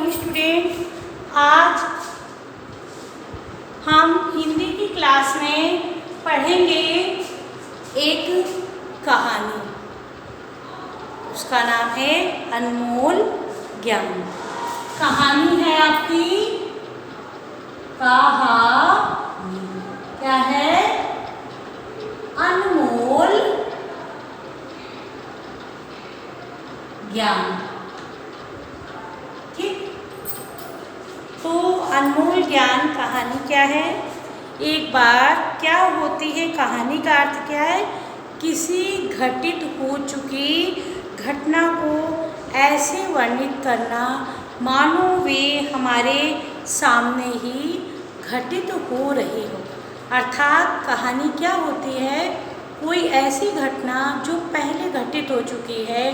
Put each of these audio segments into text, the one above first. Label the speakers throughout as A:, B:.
A: Morning student. आज हम हिंदी की क्लास में पढ़ेंगे एक कहानी। उसका नाम है अनमोल ज्ञान। कहानी है आपकी कहानी। क्या है? अनमोल ज्ञान। ठीक, तो अनमोल ज्ञान कहानी क्या है? एक बार क्या होती है, कहानी का अर्थ क्या है? किसी घटित हो चुकी घटना को ऐसे वर्णित करना मानो वे हमारे सामने ही घटित हो रही हो। अर्थात कहानी क्या होती है? कोई ऐसी घटना जो पहले घटित हो चुकी है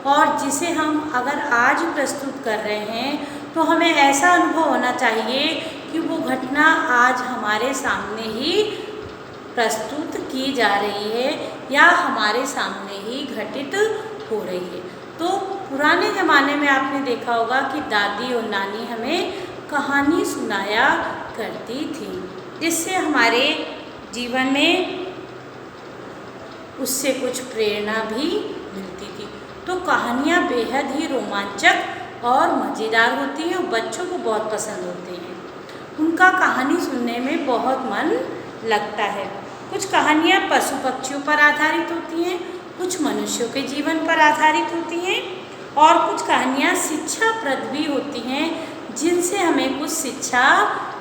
A: और जिसे हम अगर आज प्रस्तुत कर रहे हैं तो हमें ऐसा अनुभव होना चाहिए कि वो घटना आज हमारे सामने ही प्रस्तुत की जा रही है या हमारे सामने ही घटित हो रही है। तो पुराने ज़माने में आपने देखा होगा कि दादी और नानी हमें कहानी सुनाया करती थी, जिससे हमारे जीवन में उससे कुछ प्रेरणा भी मिलती थी। तो कहानियाँ बेहद ही रोमांचक और मज़ेदार होती हैं और बच्चों को बहुत पसंद होती हैं। उनका कहानी सुनने में बहुत मन लगता है। कुछ कहानियाँ पशु पक्षियों पर आधारित होती हैं, कुछ मनुष्यों के जीवन पर आधारित होती हैं और कुछ कहानियाँ शिक्षाप्रद भी होती हैं, जिनसे हमें कुछ शिक्षा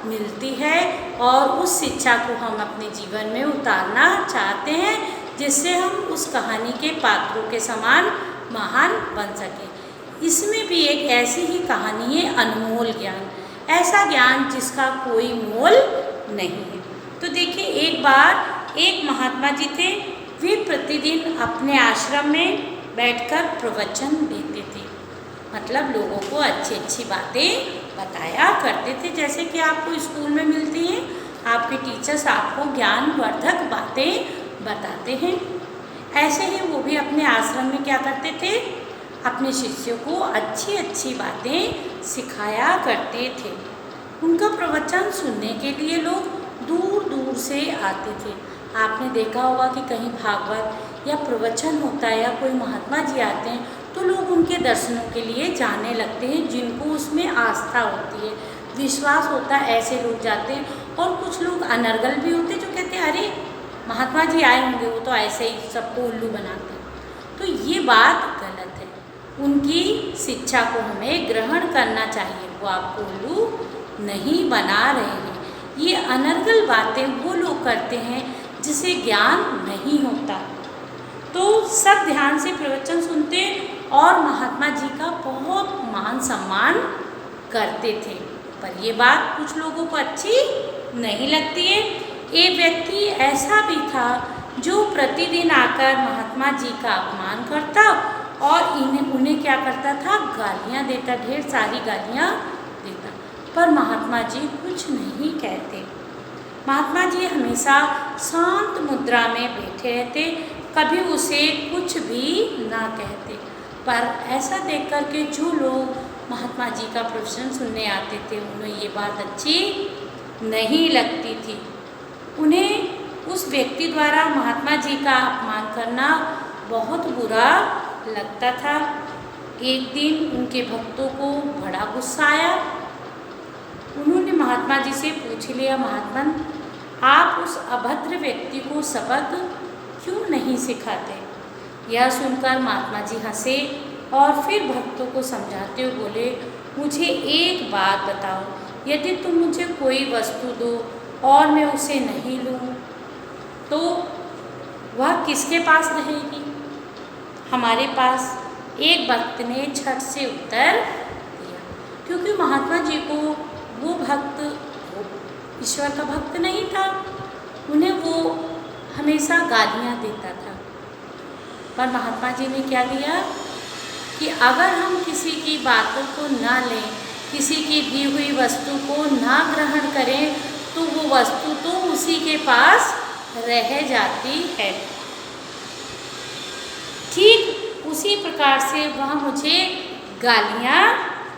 A: मिलती है और उस शिक्षा को हम अपने जीवन में उतारना चाहते हैं, जिससे हम उस कहानी के पात्रों के समान महान बन सकें। इसमें भी एक ऐसी ही कहानी है अनमोल ज्ञान, ऐसा ज्ञान जिसका कोई मोल नहीं है। तो देखिए, एक बार एक महात्मा जी थे। वे प्रतिदिन अपने आश्रम में बैठकर प्रवचन देते थे, मतलब लोगों को अच्छी अच्छी बातें बताया करते थे, जैसे कि आपको स्कूल में मिलती हैं। आपके टीचर्स आपको ज्ञानवर्धक बातें बताते हैं, ऐसे ही वो भी अपने आश्रम में क्या करते थे? अपने शिष्यों को अच्छी अच्छी बातें सिखाया करते थे। उनका प्रवचन सुनने के लिए लोग दूर दूर से आते थे। आपने देखा होगा कि कहीं भागवत या प्रवचन होता है या कोई महात्मा जी आते हैं तो लोग उनके दर्शनों के लिए जाने लगते हैं, जिनको उसमें आस्था होती है, विश्वास होता है, ऐसे लोग जाते हैं। और कुछ लोग अनर्गल भी होते हैं जो कहते हैं अरे महात्मा जी आए होंगे, वो तो ऐसे ही सबको उल्लू बनाते हैं। तो ये बात गलत है। उनकी शिक्षा को हमें ग्रहण करना चाहिए। वो आपको उल्लू नहीं बना रहे हैं। ये अनर्गल बातें वो लोग करते हैं जिसे ज्ञान नहीं होता। तो सब ध्यान से प्रवचन सुनते और महात्मा जी का बहुत मान सम्मान करते थे। पर ये बात कुछ लोगों को अच्छी नहीं लगती है। एक व्यक्ति ऐसा भी था जो प्रतिदिन आकर महात्मा जी का अपमान करता और उन्हें क्या करता था? गालियाँ देता, ढेर सारी गालियाँ देता। पर महात्मा जी कुछ नहीं कहते। महात्मा जी हमेशा शांत मुद्रा में बैठे रहते, कभी उसे कुछ भी ना कहते। पर ऐसा देख कर के जो लोग महात्मा जी का प्रवचन सुनने आते थे, उन्हें ये बात अच्छी नहीं लगती थी। उन्हें उस व्यक्ति द्वारा महात्मा जी का अपमान करना बहुत बुरा लगता था। एक दिन उनके भक्तों को बड़ा गुस्सा आया। उन्होंने महात्मा जी से पूछ लिया, महात्मन, आप उस अभद्र व्यक्ति को सबक क्यों नहीं सिखाते? यह सुनकर महात्मा जी हंसे और फिर भक्तों को समझाते हुए बोले, मुझे एक बात बताओ, यदि तुम मुझे कोई वस्तु दो और मैं उसे नहीं लूँ तो वह किसके पास रहेगी? हमारे पास। एक भक्त ने झट से उत्तर दिया, क्योंकि महात्मा जी को वो भक्त ईश्वर का भक्त नहीं था, उन्हें वो हमेशा गालियाँ देता था। पर महात्मा जी ने क्या दिया कि अगर हम किसी की बातों को ना लें, किसी की दी हुई वस्तु को ना ग्रहण करें, तो वो वस्तु तो उसी के पास रह जाती है। ठीक उसी प्रकार से वह मुझे गालियाँ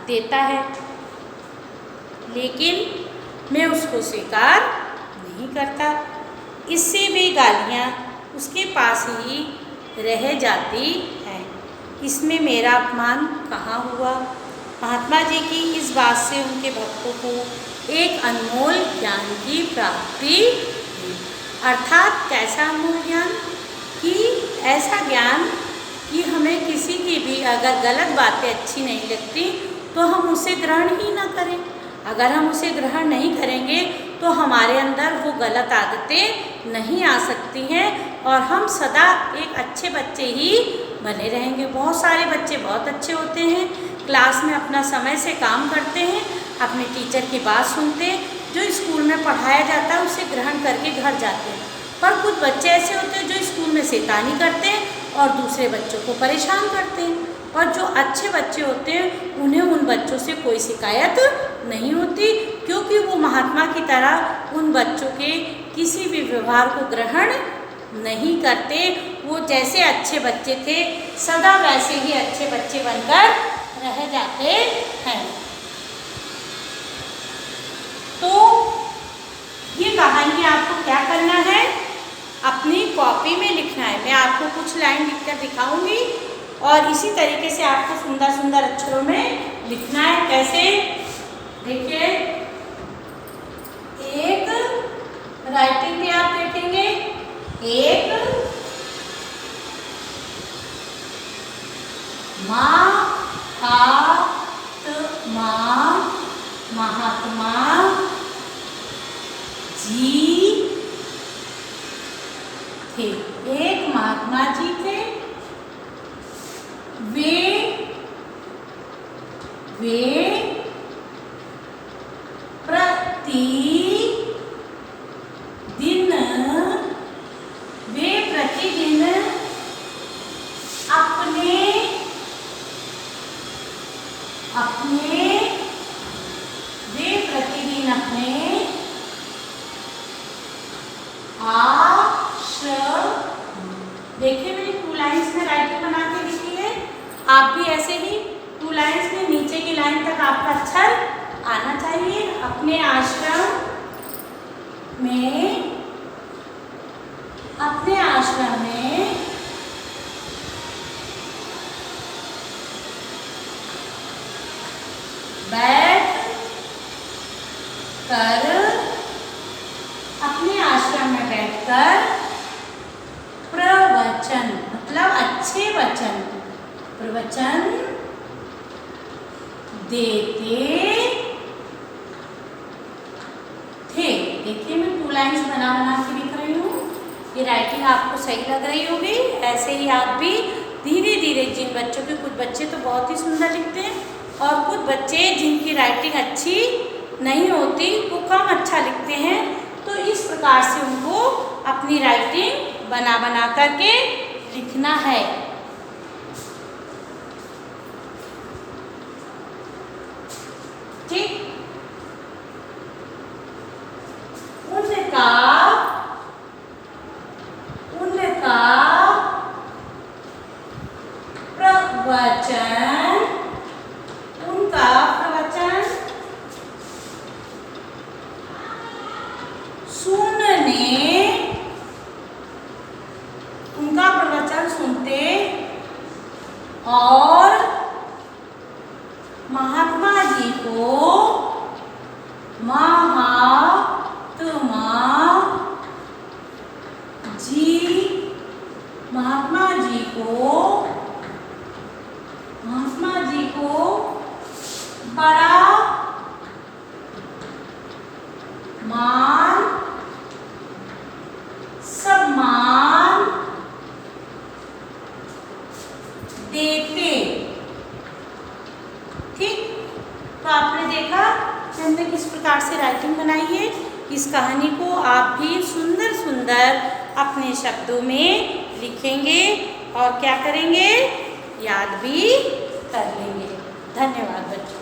A: देता है। लेकिन मैं उसको स्वीकार नहीं करता। इससे वे गालियाँ उसके पास ही रह जाती हैं। इसमें मेरा अपमान कहाँ हुआ? महात्मा जी की इस बात से उनके भक्तों को एक अनमोल ज्ञान की प्राप्ति हुई। अर्थात कैसा अनमोल ज्ञान? कि ऐसा ज्ञान कि हमें किसी की भी अगर गलत बातें अच्छी नहीं लगती तो हम उसे ग्रहण ही ना करें। अगर हम उसे ग्रहण नहीं करेंगे तो हमारे अंदर वो गलत आदतें नहीं आ सकती हैं और हम सदा एक अच्छे बच्चे ही बने रहेंगे। बहुत सारे बच्चे बहुत अच्छे होते हैं, क्लास में अपना समय से काम करते हैं, अपने टीचर की बात सुनते हैं, जो स्कूल में पढ़ाया जाता है उसे ग्रहण करके घर जाते हैं। पर कुछ बच्चे ऐसे होते हैं जो स्कूल में शैतानी करते हैं और दूसरे बच्चों को परेशान करते हैं। और जो अच्छे बच्चे होते हैं उन्हें उन बच्चों से कोई शिकायत नहीं होती, क्योंकि वो महात्मा की तरह उन बच्चों के किसी भी व्यवहार को ग्रहण नहीं करते। वो जैसे अच्छे बच्चे थे सदा वैसे ही अच्छे बच्चे बनकर रह जाते हैं। तो ये कहानी आपको क्या करना है? अपनी कॉपी में लिखना है। मैं आपको कुछ लाइन लिखकर दिखाऊंगी और इसी तरीके से आपको सुंदर सुंदर अक्षरों में लिखना है। कैसे? देखिए, एक राइटिंग पे आप देखेंगे, एक महात्मा जी थे। एक महात्मा जी थे। वे प्रतिदिन अपने देखिए, मैंने 2 लाइन्स में राइटिंग बना के लिखी है। आप भी ऐसे ही 2 लाइन्स में नीचे की लाइन तक आपका अक्षर आना चाहिए। अपने आश्रम में बैठकर प्रवचन मतलब अच्छे प्रवचन देते थे। देखिए, मैं 2 लाइन्स बना के लिख रही हूँ। ये राइटिंग आपको सही लग रही होगी। ऐसे ही आप भी धीरे धीरे, जिन बच्चों के कुछ बच्चे तो बहुत ही सुंदर लिखते हैं और कुछ बच्चे जिनकी राइटिंग अच्छी नहीं होती वो कम अच्छा लिखते हैं, तो इस प्रकार से उनको अपनी राइटिंग बना करके लिखना है। ठीक? उनका प्रवचन सुनते और महात्मा जी को बड़ा मान सम्मान देते। ठीक? तो आपने देखा कि हमने किस प्रकार से राइटिंग बनाई है। इस कहानी को आप भी सुंदर सुंदर अपने शब्दों में लिखेंगे और क्या करेंगे? याद भी कर लेंगे। धन्यवाद बच्चों।